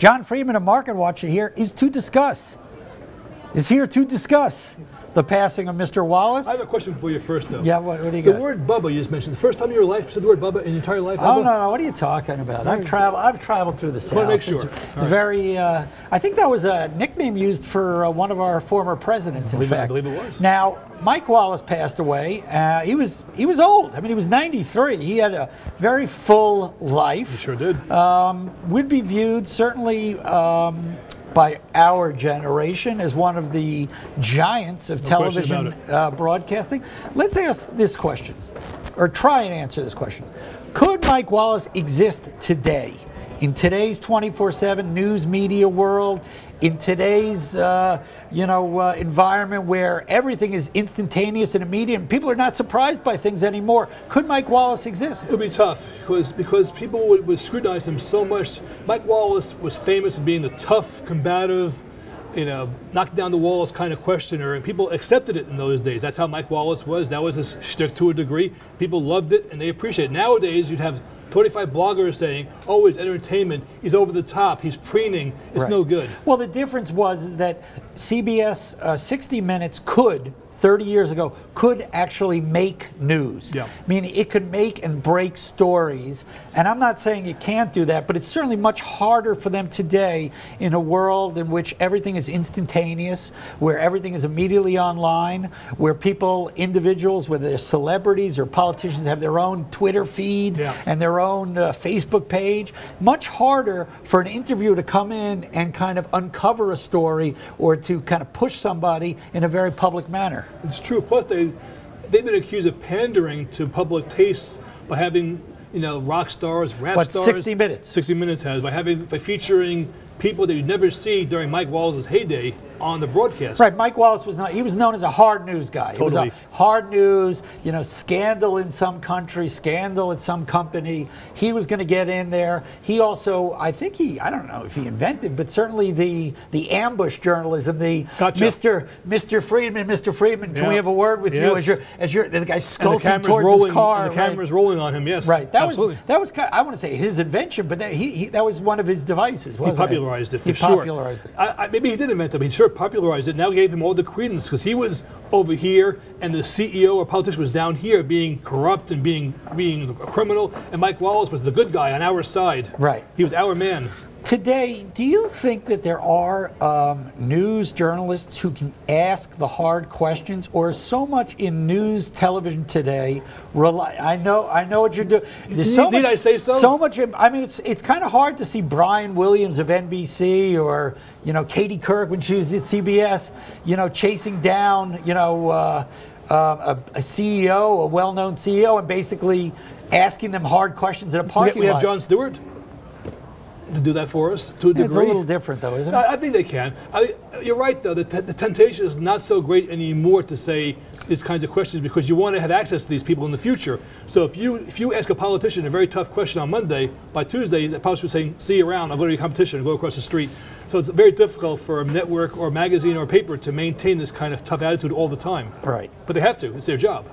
Jon Friedman of Market Watch here is here to discuss the passing of Mr. Wallace. I have a question for you first, though. Yeah, what do you got? The word Bubba you just mentioned. The first time in your life you said the word Bubba in your entire life? Oh, Bubba? no, what are you talking about? I've traveled through the South. I want to make sure. It's very, I think that was a nickname used for one of our former presidents, in fact. I believe it was. Now, Mike Wallace passed away. He was old. I mean, he was 93. He had a very full life. He sure did. Would be viewed, certainly, by our generation as one of the giants of television broadcasting. Let's ask this question, or try and answer this question. Could Mike Wallace exist today, in today's 24/7 news media world, in today's environment where everything is instantaneous and immediate and people are not surprised by things anymore? Could Mike Wallace exist? It would be tough because people would scrutinize him so much. Mike Wallace was famous for being the tough, combative, knock down the walls kind of questioner, and people accepted it in those days. That's how Mike Wallace was. That was his shtick to a degree. People loved it and they appreciate it. Nowadays, you'd have 25 bloggers saying, oh, it's entertainment, he's over the top, he's preening, it's no good. Well, the difference was that CBS 60 Minutes could, 30 years ago, could actually make news. Yeah. Meaning it could make and break stories. And I'm not saying it can't do that, but it's certainly much harder for them today in a world in which everything is instantaneous, where everything is immediately online, where people, individuals, whether they're celebrities or politicians, have their own Twitter feed and their own Facebook page. Much harder for an interviewer to come in and kind of uncover a story or to kind of push somebody in a very public manner. It's true. Plus, they've been accused of pandering to public tastes by having, rock stars, rap stars. 60 Minutes? 60 Minutes has, by featuring people that you'd never see during Mike Wallace's heyday on the broadcast. Right, Mike Wallace was he was known as a hard news guy. Totally. It was a hard news, scandal in some country, scandal at some company. He was going to get in there. He also, I don't know if he invented, but certainly the ambush journalism, the Mr. Friedman, can we have a word with you as you're the guy skulking towards his car. And the camera's rolling on him, yes. Right, that was kind of, I want to say his invention, but that was one of his devices, wasn't it? He popularized it, for sure. He popularized it. Maybe he did invent it, but he sure popularized it. Now gave him all the credence because he was over here and the CEO or politician was down here being corrupt and being a criminal, and Mike Wallace was the good guy on our side. Right. He was our man. Today, do you think that there are news journalists who can ask the hard questions, or is so much in news television today I know what you're doing. There's so much. Did I say so? So much. I mean, it's kind of hard to see Brian Williams of NBC or Katie Couric when she was at CBS, chasing down a CEO, a well-known CEO, and basically asking them hard questions in a parking lot. We have Jon Stewart to do that for us to a degree. It's a little different, though, isn't it? I think they can. You're right, though. The temptation is not so great anymore to say these kinds of questions because you want to have access to these people in the future. So if you ask a politician a very tough question on Monday, by Tuesday, the politician is saying, see you around, I'll go to your competition and go across the street. So it's very difficult for a network or magazine or paper to maintain this kind of tough attitude all the time. Right. But they have to. It's their job.